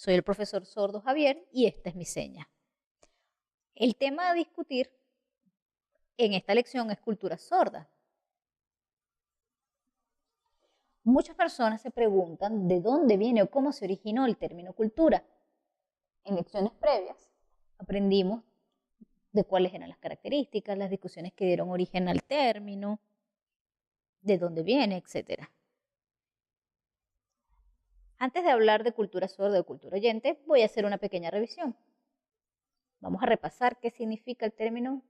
Soy el profesor sordo Javier y esta es mi seña. El tema a discutir en esta lección es cultura sorda. Muchas personas se preguntan de dónde viene o cómo se originó el término cultura. En lecciones previas aprendimos de cuáles eran las características, las discusiones que dieron origen al término, de dónde viene, etc. Antes de hablar de cultura sorda o cultura oyente, voy a hacer una pequeña revisión. Vamos a repasar qué significa el término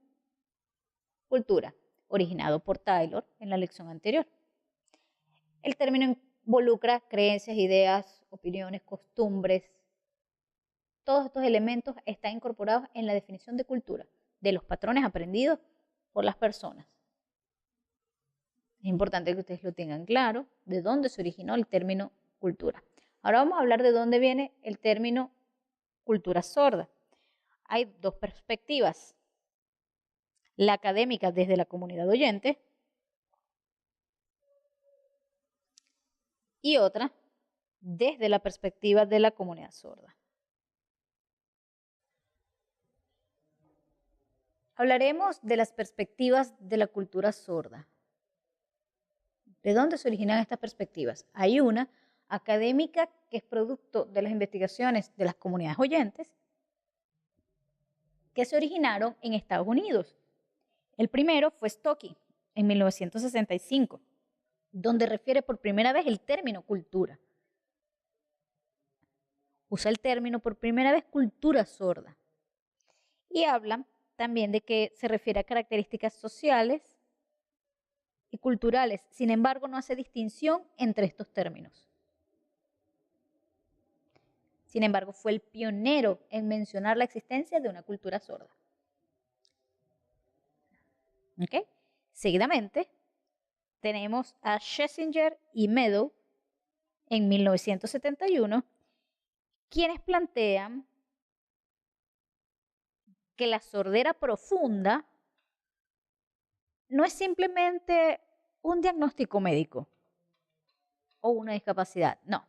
cultura, originado por Taylor en la lección anterior. El término involucra creencias, ideas, opiniones, costumbres. Todos estos elementos están incorporados en la definición de cultura, de los patrones aprendidos por las personas. Es importante que ustedes lo tengan claro, de dónde se originó el término cultura. Ahora vamos a hablar de dónde viene el término cultura sorda. Hay dos perspectivas. La académica desde la comunidad oyente y otra desde la perspectiva de la comunidad sorda. Hablaremos de las perspectivas de la cultura sorda. ¿De dónde se originan estas perspectivas? Hay una académica que es producto de las investigaciones de las comunidades oyentes que se originaron en Estados Unidos. El primero fue Stocky en 1965, donde refiere por primera vez el término cultura. Usa el término por primera vez cultura sorda. Y hablan también de que se refiere a características sociales y culturales. Sin embargo, no hace distinción entre estos términos. Sin embargo, fue el pionero en mencionar la existencia de una cultura sorda. ¿Okay? Seguidamente, tenemos a Schlesinger y Meadow en 1971, quienes plantean que la sordera profunda no es simplemente un diagnóstico médico o una discapacidad, no.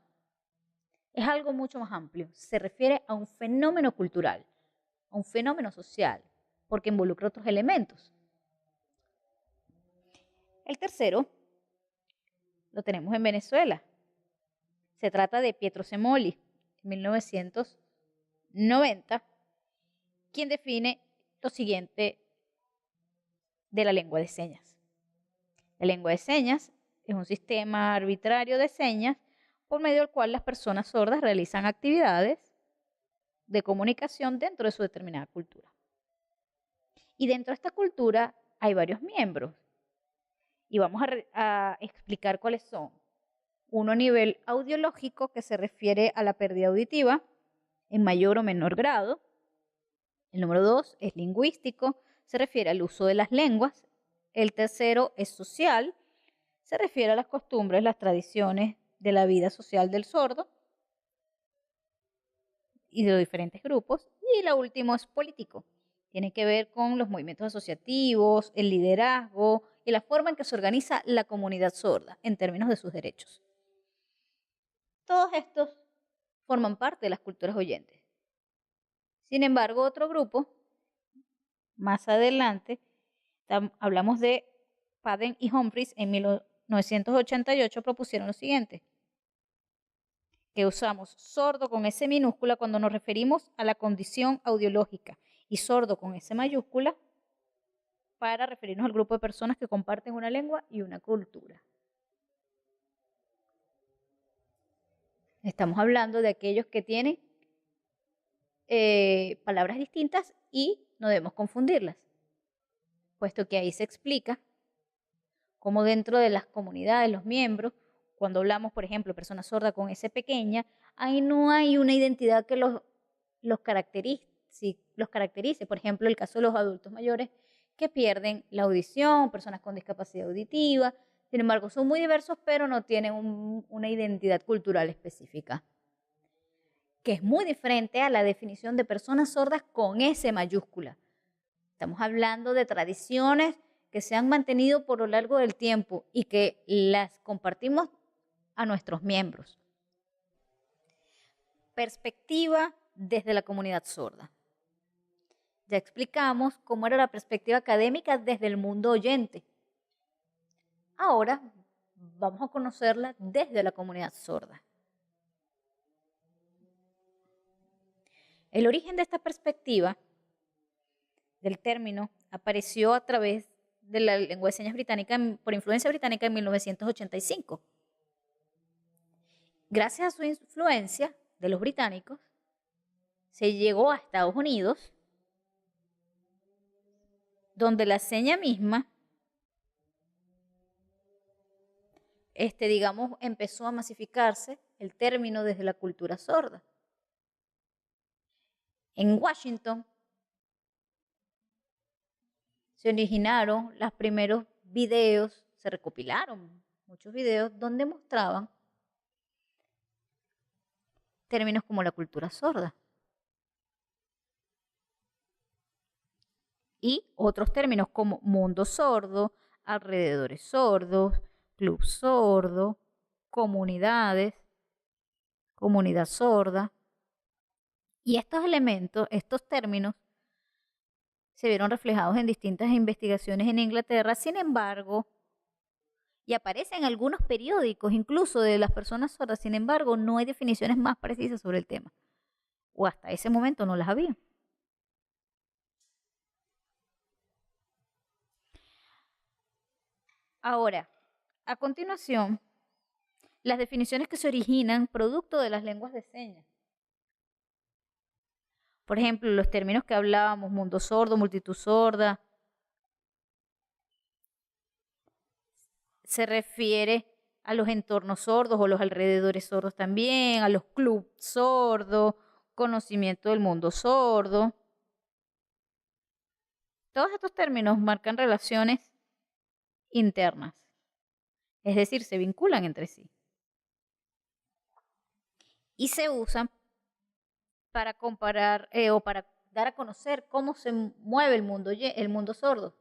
Es algo mucho más amplio. Se refiere a un fenómeno cultural, a un fenómeno social, porque involucra otros elementos. El tercero lo tenemos en Venezuela. Se trata de Pietro Semoli, en 1990, quien define lo siguiente de la lengua de señas. La lengua de señas es un sistema arbitrario de señas por medio del cual las personas sordas realizan actividades de comunicación dentro de su determinada cultura. Y dentro de esta cultura hay varios miembros. Y vamos a explicar cuáles son. Uno a nivel audiológico, que se refiere a la pérdida auditiva en mayor o menor grado. El número 2 es lingüístico, se refiere al uso de las lenguas. El tercero es social, se refiere a las costumbres, las tradiciones de la vida social del sordo y de los diferentes grupos. Y la última es político. Tiene que ver con los movimientos asociativos, el liderazgo y la forma en que se organiza la comunidad sorda en términos de sus derechos. Todos estos forman parte de las culturas oyentes. Sin embargo, otro grupo, más adelante, hablamos de Padden y Humphries, en 1988 propusieron lo siguiente, que usamos sordo con S minúscula cuando nos referimos a la condición audiológica y sordo con S mayúscula para referirnos al grupo de personas que comparten una lengua y una cultura. Estamos hablando de aquellos que tienen palabras distintas y no debemos confundirlas, puesto que ahí se explica cómo dentro de las comunidades, los miembros, cuando hablamos, por ejemplo, de personas sordas con S pequeña, ahí no hay una identidad que los caracterice. Por ejemplo, el caso de los adultos mayores que pierden la audición, personas con discapacidad auditiva. Sin embargo, son muy diversos, pero no tienen una identidad cultural específica, que es muy diferente a la definición de personas sordas con S mayúscula. Estamos hablando de tradiciones que se han mantenido por lo largo del tiempo y que las compartimos a nuestros miembros. perspectiva desde la comunidad sorda. Ya explicamos cómo era la perspectiva académica desde el mundo oyente. Ahora vamos a conocerla desde la comunidad sorda. El origen de esta perspectiva del término apareció a través de la lengua de señas británica por influencia británica en 1985. Gracias a su influencia de los británicos, se llegó a Estados Unidos, donde la seña misma, digamos, empezó a masificarse el término desde la cultura sorda. En Washington se originaron los primeros videos, se recopilaron muchos videos donde mostraban términos como la cultura sorda y otros términos como mundo sordo, alrededores sordos, club sordo, comunidades, comunidad sorda. Y estos elementos, estos términos, se vieron reflejados en distintas investigaciones en Inglaterra, sin embargo, y aparecen en algunos periódicos, incluso de las personas sordas, sin embargo, no hay definiciones más precisas sobre el tema, o hasta ese momento no las había. Ahora, a continuación, las definiciones que se originan producto de las lenguas de señas. Por ejemplo, los términos que hablábamos, mundo sordo, multitud sorda, se refiere a los entornos sordos o los alrededores sordos también, a los clubs sordos, conocimiento del mundo sordo. Todos estos términos marcan relaciones internas, es decir, se vinculan entre sí. Y se usan para comparar o para dar a conocer cómo se mueve el mundo sordo.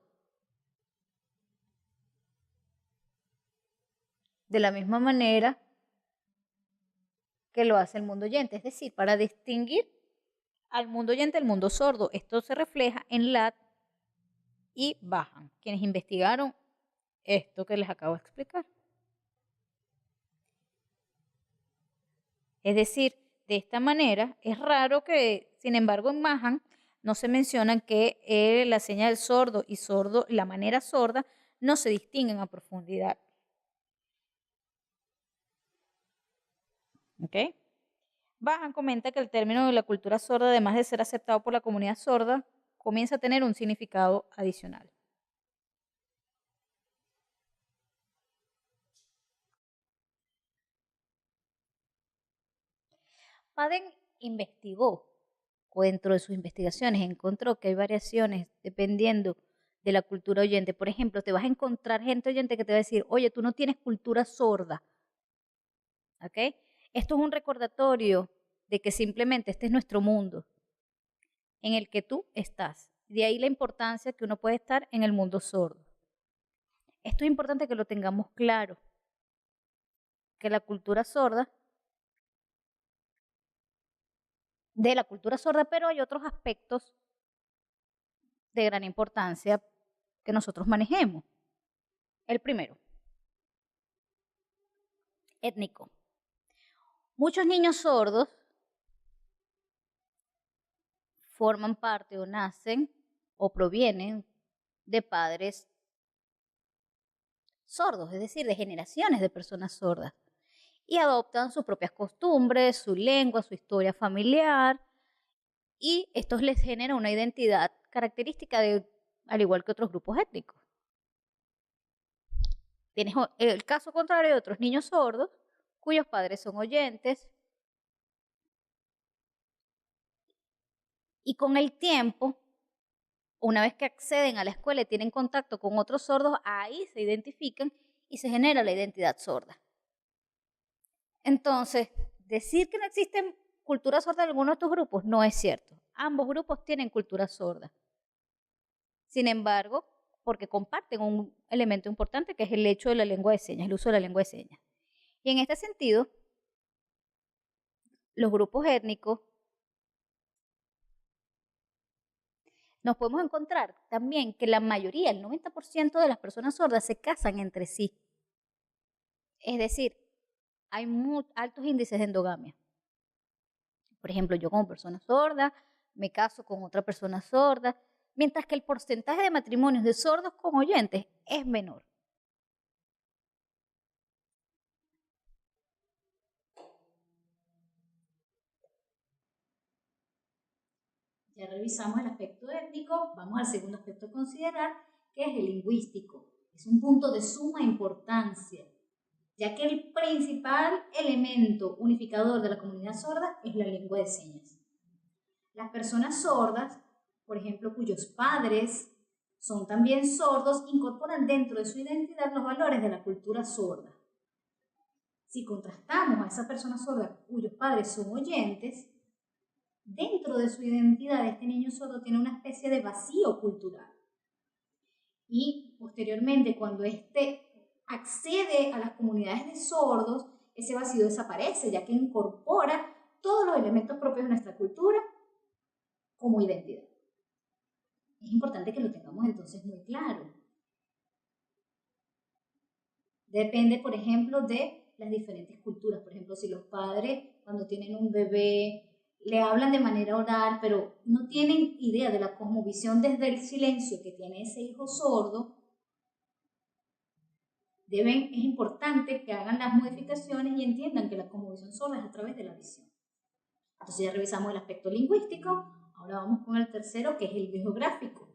De la misma manera que lo hace el mundo oyente, es decir, para distinguir al mundo oyente del mundo sordo. Esto se refleja en LAT y Bajan, quienes investigaron esto que les acabo de explicar. Es decir, de esta manera es raro que, sin embargo, en Mahan no se menciona que la señal del sordo y la manera sorda no se distinguen a profundidad. ¿Okay? Bajan comenta que el término de la cultura sorda, además de ser aceptado por la comunidad sorda, comienza a tener un significado adicional. Madden investigó, o dentro de sus investigaciones encontró que hay variaciones dependiendo de la cultura oyente. Por ejemplo, te vas a encontrar gente oyente que te va a decir, oye, tú no tienes cultura sorda. ¿Okay? Esto es un recordatorio de que simplemente este es nuestro mundo en el que tú estás. De ahí la importancia que uno puede estar en el mundo sordo. Esto es importante que lo tengamos claro, que la cultura sorda, pero hay otros aspectos de gran importancia que nosotros manejemos. El primero, étnico. Muchos niños sordos forman parte o nacen o provienen de padres sordos, es decir, de generaciones de personas sordas, y adoptan sus propias costumbres, su lengua, su historia familiar, y esto les genera una identidad característica al igual que otros grupos étnicos. Tienes el caso contrario de otros niños sordos, cuyos padres son oyentes, y con el tiempo, una vez que acceden a la escuela y tienen contacto con otros sordos, ahí se identifican y se genera la identidad sorda. Entonces, decir que no existen culturas sordas en alguno de estos grupos no es cierto. Ambos grupos tienen cultura sorda. Sin embargo, porque comparten un elemento importante que es el hecho de la lengua de señas, el uso de la lengua de señas. Y en este sentido, los grupos étnicos, nos podemos encontrar también que la mayoría, el 90% de las personas sordas se casan entre sí. Es decir, hay muy altos índices de endogamia. Por ejemplo, yo como persona sorda me caso con otra persona sorda, mientras que el porcentaje de matrimonios de sordos con oyentes es menor. Ya revisamos el aspecto étnico, vamos al segundo aspecto a considerar, que es el lingüístico. Es un punto de suma importancia, ya que el principal elemento unificador de la comunidad sorda es la lengua de señas. Las personas sordas, por ejemplo, cuyos padres son también sordos, incorporan dentro de su identidad los valores de la cultura sorda. Si contrastamos a esa persona sorda cuyos padres son oyentes, dentro de su identidad este niño sordo tiene una especie de vacío cultural. Y posteriormente, cuando éste accede a las comunidades de sordos, ese vacío desaparece, ya que incorpora todos los elementos propios de nuestra cultura como identidad. Es importante que lo tengamos entonces muy claro. Depende, por ejemplo, de las diferentes culturas. Por ejemplo, si los padres cuando tienen un bebé le hablan de manera oral, pero no tienen idea de la cosmovisión desde el silencio que tiene ese hijo sordo, es importante que hagan las modificaciones y entiendan que la cosmovisión sorda es a través de la visión. Entonces ya revisamos el aspecto lingüístico, ahora vamos con el tercero, que es el geográfico.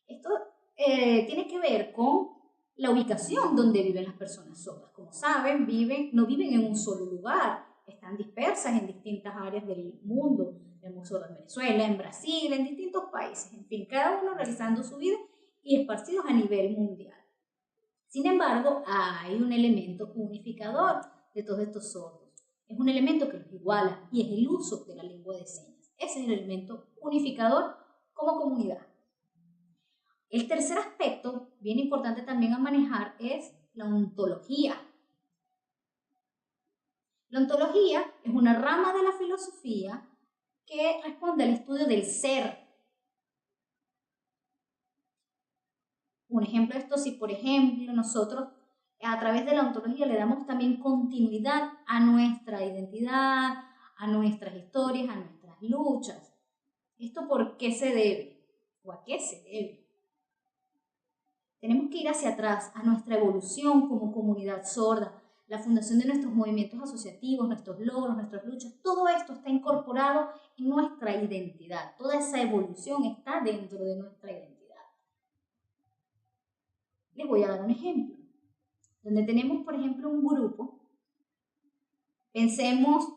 Esto tiene que ver con la ubicación donde viven las personas sordas. Como saben, no viven en un solo lugar, están dispersas en distintas áreas del mundo. Tenemos sordas en Venezuela, en Brasil, en distintos países, en fin, cada uno realizando su vida y esparcidos a nivel mundial. Sin embargo, hay un elemento unificador de todos estos sordos. Es un elemento que los iguala y es el uso de la lengua de señas. Ese es el elemento unificador como comunidad. El tercer aspecto, bien importante también a manejar, es la ontología. La ontología es una rama de la filosofía que responde al estudio del ser. Un ejemplo de esto, si por ejemplo nosotros a través de la ontología le damos también continuidad a nuestra identidad, a nuestras historias, a nuestras luchas. ¿Esto por qué se debe? ¿O a qué se debe? Tenemos que ir hacia atrás, a nuestra evolución como comunidad sorda, la fundación de nuestros movimientos asociativos, nuestros logros, nuestras luchas. Todo esto está incorporado en nuestra identidad. Toda esa evolución está dentro de nuestra identidad. Les voy a dar un ejemplo, donde tenemos, por ejemplo, un grupo. Pensemos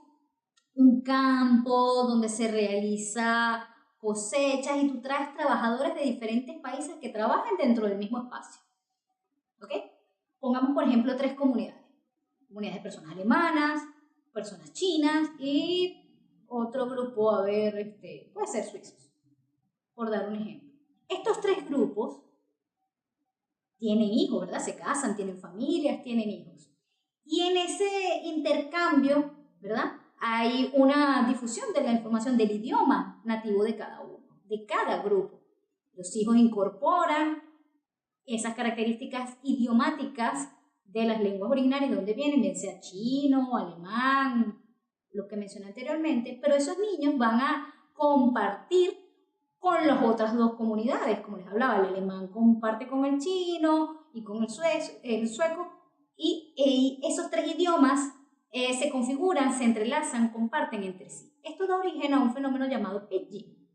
un campo donde se realiza cosechas y tú traes trabajadores de diferentes países que trabajan dentro del mismo espacio. ¿Ok? Pongamos, por ejemplo, 3 comunidades. Comunidades de personas alemanas, personas chinas y otro grupo, puede ser suizos, por dar un ejemplo. Estos 3 grupos tienen hijos, ¿verdad? Se casan, tienen familias, tienen hijos. Y en ese intercambio, ¿verdad? Hay una difusión de la información del idioma nativo de cada uno, de cada grupo. Los hijos incorporan esas características idiomáticas de las lenguas originarias de donde vienen, bien sea chino, alemán, lo que mencioné anteriormente, pero esos niños van a compartir con las otras 2 comunidades, como les hablaba, el alemán comparte con el chino y con el sueco, y esos 3 idiomas se configuran, se entrelazan, comparten entre sí. Esto da origen a un fenómeno llamado pidgin,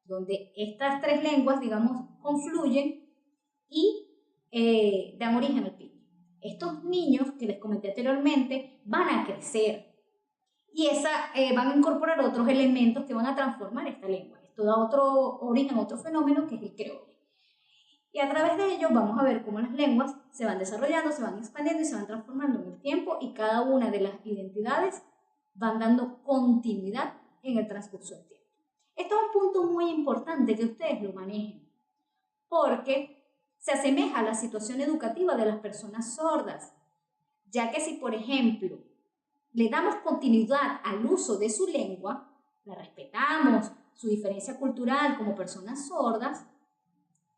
donde estas 3 lenguas, digamos, confluyen y dan origen al pidgin. Estos niños que les comenté anteriormente van a crecer y van a incorporar otros elementos que van a transformar esta lengua. Esto da otro origen a otro fenómeno que es el creole. Y a través de ello vamos a ver cómo las lenguas se van desarrollando, se van expandiendo y se van transformando en el tiempo y cada una de las identidades van dando continuidad en el transcurso del tiempo. Esto es un punto muy importante que ustedes lo manejen, porque se asemeja a la situación educativa de las personas sordas, ya que si, por ejemplo, le damos continuidad al uso de su lengua, la respetamos, su diferencia cultural como personas sordas,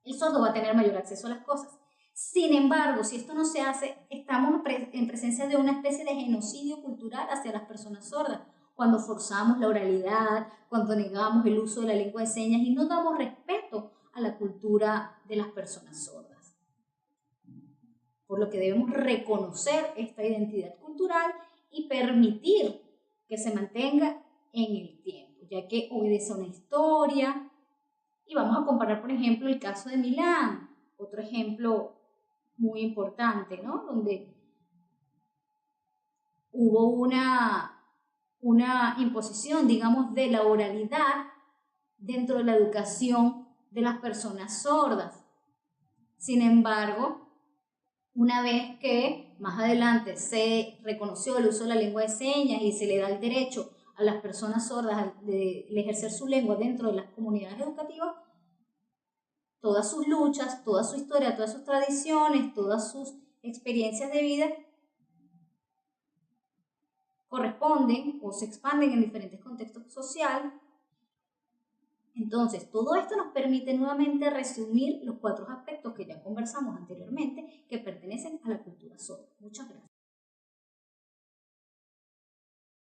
el sordo va a tener mayor acceso a las cosas. Sin embargo, si esto no se hace, estamos en presencia de una especie de genocidio cultural hacia las personas sordas, cuando forzamos la oralidad, cuando negamos el uso de la lengua de señas y no damos respeto a la cultura de las personas sordas. Por lo que debemos reconocer esta identidad cultural y permitir que se mantenga en el tiempo, ya que obedece a una historia. Y vamos a comparar, por ejemplo, el caso de Milán, otro ejemplo muy importante, ¿no? Donde hubo una imposición, digamos, de la oralidad dentro de la educación de las personas sordas. Sin embargo, una vez que más adelante se reconoció el uso de la lengua de señas y se le da el derecho a las personas sordas de ejercer su lengua dentro de las comunidades educativas, todas sus luchas, toda su historia, todas sus tradiciones, todas sus experiencias de vida corresponden o se expanden en diferentes contextos sociales. Entonces, todo esto nos permite nuevamente resumir los 4 aspectos que ya conversamos anteriormente que pertenecen a la cultura sorda.